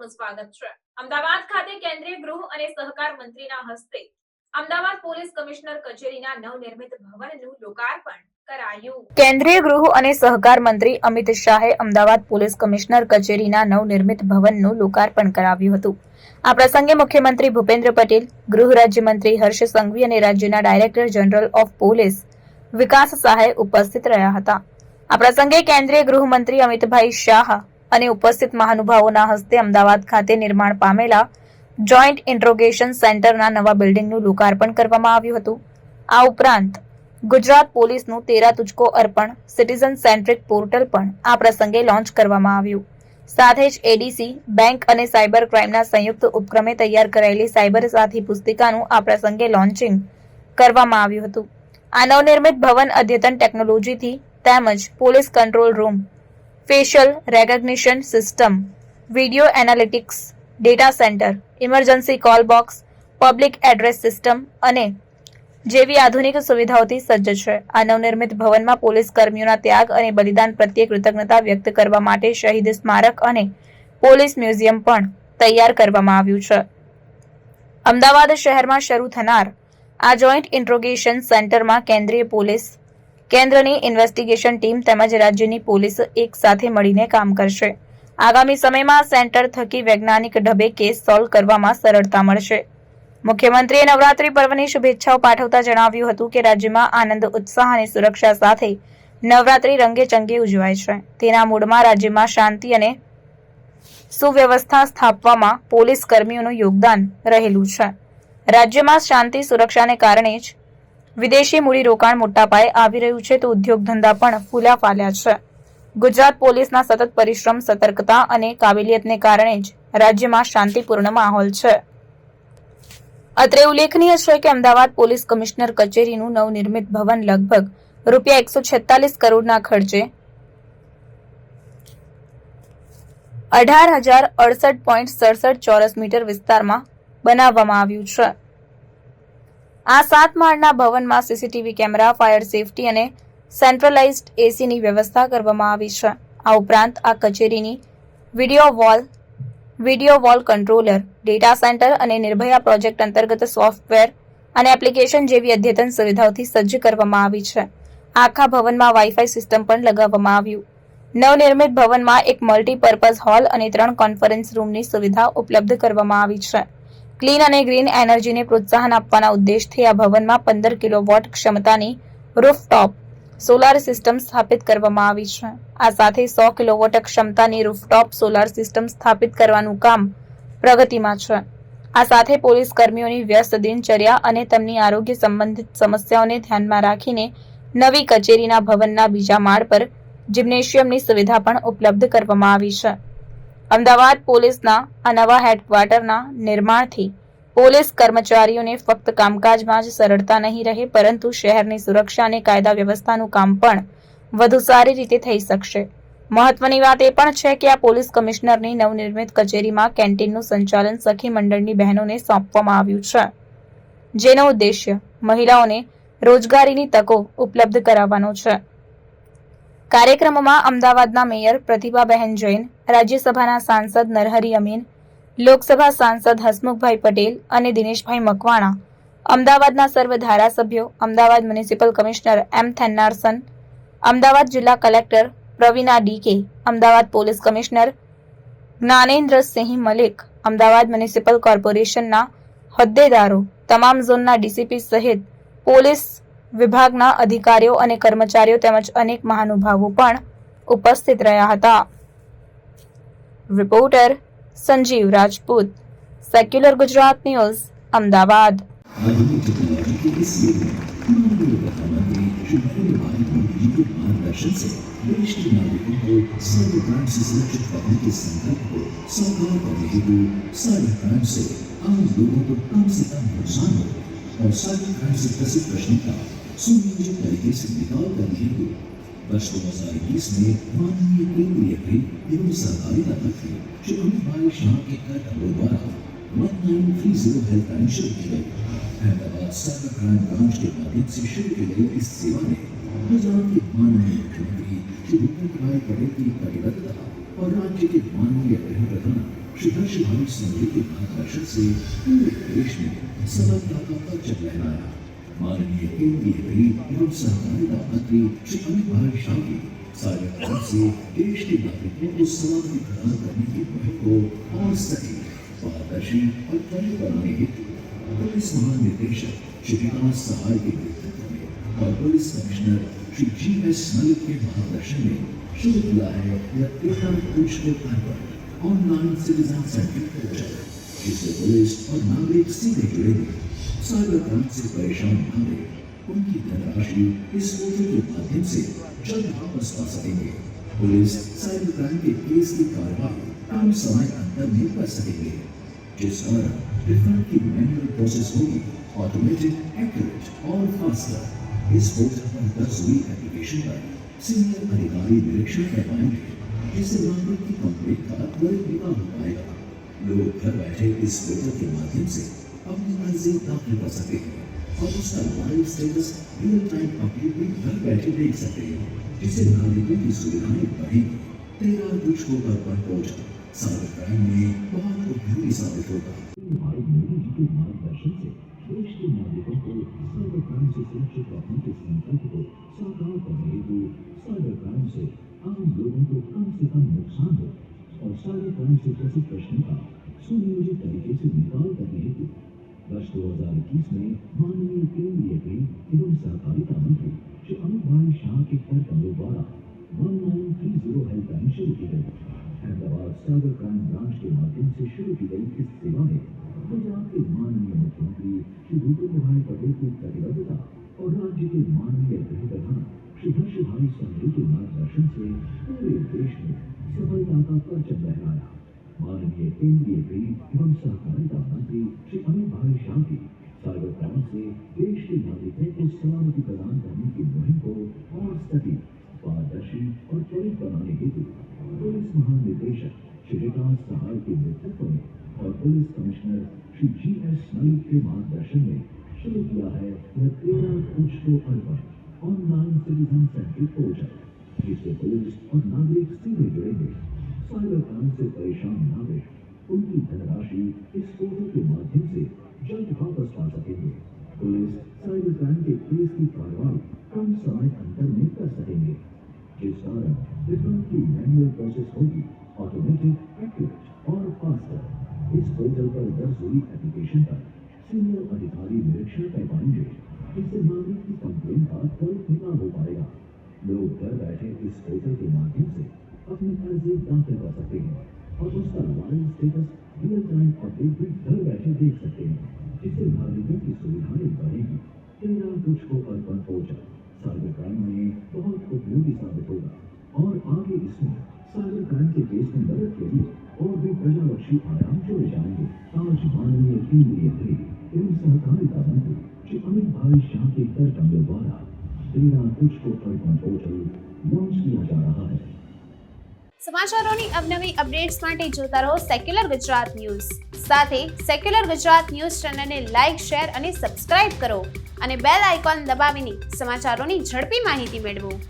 આપનું સ્વાગત છે। અમદાવાદ ખાતે કેન્દ્રીય ગૃહ અને સહકાર મંત્રીના હસ્તે અમદાવાદ પોલીસ કમિશનર કચેરીના નવનિર્મિત ભવનનું લોકાર્પણ કરાયું। કેન્દ્રીય ગૃહ અને સહકાર મંત્રી અમિત શાહે અમદાવાદ પોલીસ કમિશનર કચેરીના નવનિર્મિત ભવનનું લોકાર્પણ કરાવ્યું હતું। આ પ્રસંગે મુખ્યમંત્રી ભૂપેન્દ્ર પટેલ, ગૃહ રાજ્યમંત્રી હર્ષ સંઘવી અને રાજ્યના ડાયરેક્ટર જનરલ ઓફ પોલીસ વિકાસ સહાય ઉપસ્થિત રહ્યા હતા। આ પ્રસંગે કેન્દ્રીય ગૃહમંત્રી અમિતભાઈ શાહ અને ઉપસ્થિત મહાનુભાવોના હસ્તે અમદાવાદ ખાતે નિર્માણ પામેલા જોઈન્ટ ઇન્ટ્રોગેશન સેન્ટરના નવા બિલ્ડિંગનું લોકાર્પણ કરવામાં આવ્યું હતું। આ ઉપરાંત ગુજરાત પોલીસનું તેરા તુજકો અર્પણ સિટીઝન સેન્ટ્રિક પોર્ટલ પણ આ પ્રસંગે લોન્ચ કરવામાં આવ્યું। સાથે જ એડીસી, બેંક અને સાયબર ક્રાઇમના સંયુક્ત ઉપક્રમે તૈયાર કરાયેલી સાયબર સાથી પુસ્તિકાનું આ પ્રસંગે લોન્ચિંગ કરવામાં આવ્યું હતું। આ નવનિર્મિત ભવન અદ્યતન ટેકનોલોજીથી તેમજ police control room, facial recognition system, video analytics, data centre, emergency call box, public address system અને જેવી આધુનિક સુવિધાઓથી સજ્જ છે। આ નવનિર્મિત ભવનમાં પોલીસ કર્મીઓના ત્યાગ અને બલિદાન પ્રત્યે કૃતજ્ઞતા વ્યક્ત કરવા માટે શહીદ સ્મારક અને પોલીસ મ્યુઝિયમ પણ તૈયાર કરવામાં આવ્યું છે। અમદાવાદ શહેરમાં શરૂ થનાર આ જોઈન્ટ ઇન્ટ્રોગેશન સેન્ટરમાં કેન્દ્રીય પોલીસ, કેન્દ્રની ઇન્વેસ્ટિગેશન ટીમ તેમજ રાજ્યની પોલીસ એક સાથે મળીને કામ કરશે। આગામી સમયમાં આ સેન્ટર થકી વૈજ્ઞાનિક ઢબે કેસ સોલ્વ કરવામાં સરળતા મળશે। મુખ્યમંત્રીએ નવરાત્રી પર્વની શુભેચ્છાઓ પાઠવતા જણાવ્યું હતું કે રાજ્યમાં આનંદ, ઉત્સાહ અને સુરક્ષા સાથે નવરાત્રી રંગેચંગે ઉજવાય છે। તેના મૂળમાં રાજ્યમાં શાંતિ અને સુવ્યવસ્થા સ્થાપવામાં પોલીસ કર્મીઓનું યોગદાન રહેલું છે। રાજ્યમાં શાંતિ સુરક્ષાને કારણે જ વિદેશી મૂડીરોકાણ મોટા પાયે આવી રહ્યું છે તો ઉદ્યોગ ધંધા પણ ફૂલ્યા ફાલ્યા છે। ગુજરાત પોલીસના સતત પરિશ્રમ, સતર્કતા અને કાબેલિયતને કારણે જ રાજ્યમાં શાંતિપૂર્ણ માહોલ છે। અત્રે ઉલ્લેખનીય છે કે અમદાવાદ પોલીસ કમિશનર કચેરીનું નવનિર્મિત ભવન લગભગ ₹146 કરોડના ખર્ચે 18,068.67 ચોરસ મીટર વિસ્તારમાં બનાવવામાં આવ્યું છે। આ 7 માળના ભવનમાં સીસીટીવી કેમેરા, ફાયર સેફટી અને સેન્ટ્રલાઇઝ્ડ એસીની વ્યવસ્થા કરવામાં આવી છે। આ ઉપરાંત આ કચેરીની video wall controller, data centre અને નિર્ભયા પ્રોજેક્ટ અંતર્ગત સોફ્ટવેર અને એપ્લિકેશન જેવી અદ્યતન સુવિધાઓથી સજ્જ કરવામાં આવી છે। આખા ભવનમાં વાઈફાઈ સિસ્ટમ પણ લગાવવામાં આવ્યું। નવનિર્મિત ભવનમાં એક મલ્ટીપર્પઝ હોલ અને 3 કોન્ફરન્સ રૂમની સુવિધા ઉપલબ્ધ કરવામાં આવી છે। ક્લીન અને ગ્રીન એનર્જીને પ્રોત્સાહન આપવાના ઉદ્દેશથી આ ભવનમાં 15 કિલોવોટ ક્ષમતાની રૂફટોપ સોલાર સિસ્ટમ સ્થાપિત કરવામાં આવી છે। આ સાથે 100 કિલોવોટ ક્ષમતાની રૂફટોપ સોલાર સિસ્ટમ સ્થાપિત કરવાનું કામ પ્રગતિમાં છે। આ સાથે પોલીસ કર્મીઓની વ્યસ્ત દિનચર્યા અને તેમની આરોગ્ય સંબંધિત સમસ્યાઓને ધ્યાનમાં રાખીને નવી કચેરીના ભવનના બીજા માળ પર જિમ્નેશિયમની સુવિધા પણ ઉપલબ્ધ કરવામાં આવી છે। અમદાવાદ પોલીસના આ નવા હેડક્વાર્ટરના નિર્માણથી પોલીસ કર્મચારીઓને ફક્ત કામકાજમાં જ સરળતા નહીં રહે પરંતુ શહેરની સુરક્ષા અને કાયદા વ્યવસ્થાનું કામ પણ વધુ સારી રીતે થઈ શકશે। મહત્વની વાત એ પણ છે કે આ પોલીસ કમિશનરની નવનિર્મિત કચેરીમાં કેન્ટીનનું સંચાલન સખી મંડળની બહેનોને સોંપવામાં આવ્યું છે, જેનો ઉદ્દેશ્ય મહિલાઓને રોજગારીની તકો ઉપલબ્ધ કરાવવાનો છે। કાર્યક્રમમાં અમદાવાદના મેયર પ્રતિભાબહેન જૈન, રાજ્યસભાના સાંસદ નરહરી અમીન, લોકસભા સાંસદ હસમુખભાઈ પટેલ અને દિનેશભાઈ મકવાણા, અમદાવાદના સર્વ ધારાસભ્યો, Ahmedabad municipal commissioner M Thennarasan, Ahmedabad જિલ્લા કલેક્ટર Praveena DK, Ahmedabad police commissioner Gyanendrasinh Malik, Ahmedabad municipal કોર્પોરેશનના હોદ્દેદારો, તમામ ઝોનના ડીસીપી સહિત પોલીસ વિભાગના અધિકારીઓ અને કર્મચારીઓ તેમજ અનેક મહાનુભાવો પણ ઉપસ્થિત રહ્યા હતા। Reporter Sanjeev Rajput, secular Gujarat news, Ahmedabad. मार्गदर्शन से देश के नागरिकों को साइबर क्राइम से सुरक्षित रखने के संकल्प को साकार करने हेतु साइबर क्राइम से आम लोगों को कम से कम नुकसान हो और साइबर क्राइम से ग्रसित प्रश्नों का सुनियोजित तरीके से निकाल करने हेतु वर्ष 2021 में माननीय केंद्रीय गृह एवं सहकारिता मंत्री श्री अमित भाई शाह के कार्यक्रमों द्वारा 1930 हेल्पलाइन शुरू की गई। अहमदाबाद साइबर क्राइम ब्रांच के माध्यम से शुरू की गई इस सेवा ने गुजरात के माननीय मुख्यमंत्री श्री भूपेंद्र भाई पटेल की प्रतिबद्धता और राज्य के माननीय गृह प्रधान श्री हर्षभाई संघवी के मार्गदर्शन से पूरे देश में सफलता का परचम लहराया। माननीय केंद्रीय गृह एवं सहकारिता मंत्री श्री अमित भाई शाह की साझेदारी से देश के नागरिकों को सलामती प्रदान करने की मुहिम को और सटीक, पारदर्शी और त्वरित बनाने हेतु पुलिस महानिदेशक श्री विकास सहाय के नेतृत्व में और police commissioner Shri G.S. Malik के मार्गदर्शन में शुरू किया है यह 13 पर ऑनलाइन सिटीजन सेंट्रिक पोर्टल, जिससे पुलिस और नागरिक सीधे जुड़ेंगे, साइबर क्राइम से परेशान न रहे, उनकी धनराशि इस पोर्टल के माध्यम से जल्द वापस पा सकेंगे। पुलिस साइबर क्राइम के केस की कार्रवाई कम समय अंतर में कर सकेंगे, जिस कारण रिफंड की मैनुअल प्रोसेस होगी ऑटोमेटेड, एक्यूरेट और फास्टर। इस पोर्टल पर दर्ज हुई एप्लीकेशन पर सीनियर अधिकारी निरीक्षण कर पाएंगे, जिससे नागरिक की कंप्लेंट का त्वरित निकाल हो पाएगा। लोग घर बैठे इस पोर्टल के माध्यम से अपनी अर्जी दाखिल कर सकते हैं और उसका live status real time update भी घर बैठे देख सकते हैं, जिससे नागरिकों की सुविधाएं बढ़ेंगी। 13 पुष्पों का पोर्टल साइबर क्राइम में बहुत उपयोगी साबित होगा। भाई मोदी जी के मार्गदर्शन से देश के नागरिकों को साइबर क्राइम से सुरक्षित रखने के संकल्प को साकार करने हेतु साइबर क्राइम से आम लोगों को कम से कम नुकसान हो और साइबर क्राइम से ग्रसित प्रश्नों का सुनियोजित तरीके से निकाल करने हेतु वर्ष 2021 में माननीय केंद्रीय गृह एवं सहकारिता मंत्री श्री अमित भाई शाह के कर कमलों द्वारा 1930 हेल्पलाइन शुरू की गई। अहमदाबाद साइबर क्राइम ब्रांच के माध्यम से शुरू की गई इस सेवा में गुजरात के माननीय मुख्यमंत्री श्री भूपेंद्र भाई पटेल की प्रतिबद्धता और राज्य के माननीय गृह प्रधान श्री हर्षभाई संघवी के मार्गदर्शन से पूरे देश में सफलता का परचम लहराया। माननीय केंद्रीय गृह एवं सहकारिता मंत्री श्री अमित भाई शाह की साइबर क्राइम से देश के नागरिकों को सलामती प्रदान करने की मुहिम को और सटीक, पारदर्शी और त्वरित बनाने हेतु पुलिस महानिदेशक श्री विकास सहाय के नेतृत्व में और police commissioner Shri G.S. Malik के मार्गदर्शन में शुरू किया है यह 13 ऑनलाइन सिटीजन सेंट्रिक पोर्टल, जिससे पुलिस और नागरिक सीधे जुड़ेंगे, साइबर क्राइम से परेशान न रहे, उनकी धनराशि इस पोर्टल के माध्यम से जल्द वापस पा सकेंगे। पुलिस साइबर क्राइम के केस की कार्रवाई कम समय अंतर में कर सकेंगे, जिस कारण रिफंड की मैनुअल प्रोसेस होगी ऑटोमेटेड, एक्यूरेट और फास्टर। इस पोर्टल पर दर्ज हुई एप्लीकेशन पर सीनियर अधिकारी निरीक्षण कर पाएंगे, जिससे नागरिक की कंप्लेंट का त्वरित निकाल हो पाएगा। लोग घर बैठे इस पोर्टल के माध्यम से अपनी अर्जी दाखिल कर सकते हैं और उसका live status real time update भी घर बैठे देख सकते हैं, जिससे नागरिकों की सुविधाएं बढ़ेगी। 13 पुष्पों अर्पण पोर्टल साइबर क्राइम में बहुत उपयोगी साबित होगा और आगे इसमें साइबर क्राइम के केस में मदद के लिए और भी प्रजालक्षी आयाम जोड़े जाएंगे। आज माननीय केंद्रीय गृह एवं सहकारिता मंत्री श्री अमित भाई शाह के कर कमलों द्वारा 13 पुष्पों अर्पण पोर्टल लॉन्च किया जा रहा है। સમાચારોની અવનવી અપડેટ્સ માટે જોતા રહો સેક્યુલર ગુજરાત ન્યૂઝ. સાથે સેક્યુલર ગુજરાત ન્યૂઝ ચેનલને લાઇક, શેર અને સબસ્ક્રાઇબ કરો અને બેલ આઇકોન દબાવીને સમાચારોની ઝડપી માહિતી મેળવો.